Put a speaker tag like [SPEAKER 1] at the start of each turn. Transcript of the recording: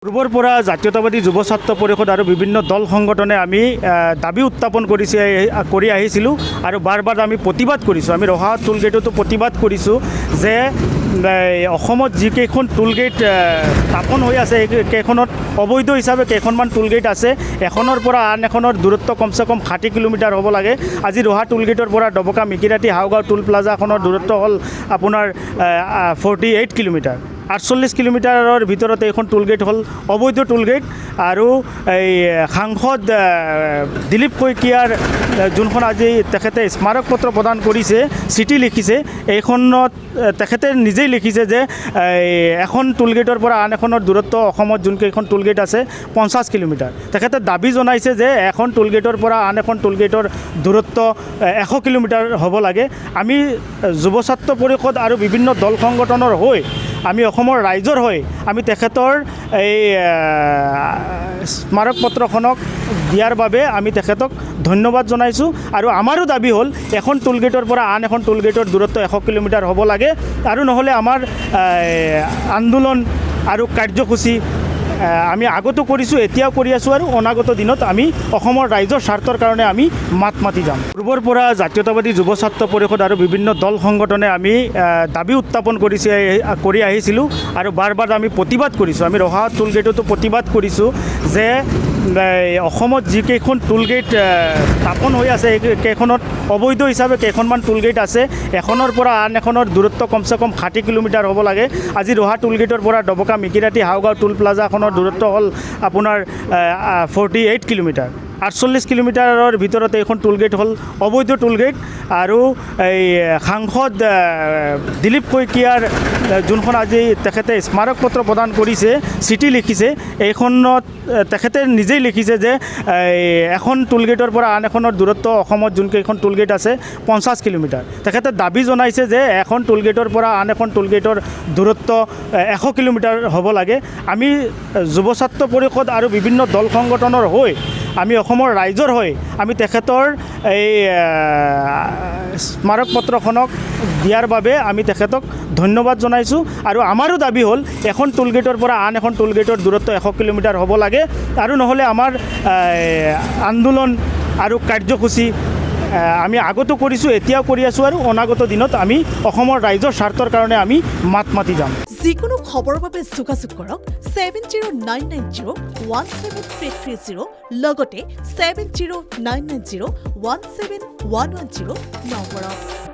[SPEAKER 1] পূৰ্বৰ পৰা জাতীয়তাবাদী যুৱ ছাত্ৰ পৰিষদ আৰু বিভিন্ন দল সংগঠনে আমি দাবী উত্থাপন কৰি আহিছিলোঁ আৰু বাৰ বাৰ আমি প্ৰতিবাদ কৰিছোঁ। আমি ৰহা টোল গেটতো প্ৰতিবাদ কৰিছোঁ যে অসমত যিকেইখন টোল গেট স্থাপন হৈ আছে সেইকেইখনত অবৈধ হিচাপে কেইখনমান টোল গেট আছে। এখনৰ পৰা আন এখনৰ দূৰত্ব কমচে কম 60 কিলোমিটাৰ হ'ব লাগে। আজি ৰহা টোল গেটৰ পৰা ডবকা মিকিৰাটি হাওগাঁও টোল প্লাজাখনৰ দূৰত্ব হ'ল আপোনাৰ 48 কিলোমিটাৰ। 48 কিলোমিটাৰৰ ভিতৰত এইখন টোল গেট হ'ল অবৈধ টোল গেট। আৰু এই সাংসদ দিলীপ শইকীয়াৰ যোনখন আজি তেখেতে স্মাৰক পত্ৰ প্ৰদান কৰিছে, চিঠি লিখিছে, এইখনত তেখেতে নিজেই লিখিছে যে এখন টোল গেটৰ পৰা আন এখনৰ দূৰত্ব অসমত যোনকেইখন টোল গেট আছে 50 কিলোমিটাৰ। তেখেতে দাবী জনাইছে যে এখন টোল গেটৰ পৰা আন এখন টোল গেটৰ দূৰত্ব 100 কিলোমিটাৰ হ'ব লাগে। আমি যুৱ ছাত্ৰ পৰিষদ আৰু বিভিন্ন দল সংগঠনৰ হৈ আমি অসমৰ ৰাইজৰ হৈ আমি তেখেতৰ এই স্মাৰক পত্ৰখনক দিয়াৰ বাবে আমি তেখেতক ধন্যবাদ জনাইছোঁ। আৰু আমাৰো দাবী হ'ল এখন টোল গেটৰ পৰা আন এখন টোল গেটৰ দূৰত্ব 100 কিলোমিটাৰ হ'ব লাগে। আৰু নহ'লে আমাৰ আন্দোলন আৰু কাৰ্যসূচী আমি আগতো কৰিছোঁ, এতিয়াও কৰি আছোঁ আৰু অনাগত দিনত আমি অসমৰ ৰাইজৰ স্বাৰ্থৰ কাৰণে আমি মাত মাতি যাম। পূৰ্বৰ পৰা জাতীয়তাবাদী যুৱ ছাত্ৰ পৰিষদ আৰু বিভিন্ন দল সংগঠনে আমি দাবী উত্থাপন কৰি আহিছিলোঁ আৰু বাৰ বাৰ আমি প্ৰতিবাদ কৰিছোঁ। আমি ৰহা টোল গেটতো প্ৰতিবাদ কৰিছোঁ যে অসমত যিকেইখন টোল গেট স্থাপন হৈ আছে সেইকেইখনত অবৈধ হিচাপে কেইখনমান টোল গেট আছে। এখনৰ পৰা আন এখনৰ দূৰত্ব কমচে কম 60 কিলোমিটাৰ হ'ব লাগে। আজি ৰহা টোল গেটৰ পৰা ডবকা মিকিৰাটি হাওগাঁও টোল প্লাজাখনৰ দূৰত্ব হ'ল আপোনাৰ 48 কিলোমিটাৰ। 48 কিলোমিটাৰৰ ভিতৰত এইখন টোল গেট হ'ল অবৈধ টোল গেট। আৰু এই সাংসদ দিলীপ শইকীয়াৰ যোনখন আজি তেখেতে স্মাৰক পত্ৰ প্ৰদান কৰিছে, চিঠি লিখিছে, এইখনত তেখেতে নিজেই লিখিছে যে এখন টোল গেটৰ পৰা আন এখনৰ দূৰত্ব অসমত যোনকেইখন টোল গেট আছে 50 কিলোমিটাৰ। তেখেতে দাবী জনাইছে যে এখন টোল গেটৰ পৰা আন এখন টোল গেটৰ দূৰত্ব 100 কিলোমিটাৰ হ'ব লাগে। আমি যুৱ ছাত্ৰ পৰিষদ আৰু বিভিন্ন দল সংগঠনৰ হৈ আমি অসমৰ ৰাইজৰ হৈ আমি তেখেতৰ এই স্মাৰক পত্ৰখনক দিয়াৰ বাবে আমি তেখেতক ধন্যবাদ জনাইছোঁ। আৰু আমাৰো দাবী হ'ল এখন টোল গেটৰ পৰা আন এখন টোল গেটৰ দূৰত্ব 100 কিলোমিটাৰ হ'ব লাগে। আৰু নহ'লে আমাৰ আন্দোলন আৰু কাৰ্যসূচী আমি আগতো কৰিছোঁ, এতিয়াও কৰি আছোঁ আৰু অনাগত দিনত আমি অসমৰ ৰাইজৰ স্বাৰ্থৰ কাৰণে আমি মাত মাতি যাম।
[SPEAKER 2] যিকোনো খবৰৰ বাবে যোগাযোগ কৰক 7099017330 লগতে 7099017110 নম্বৰত।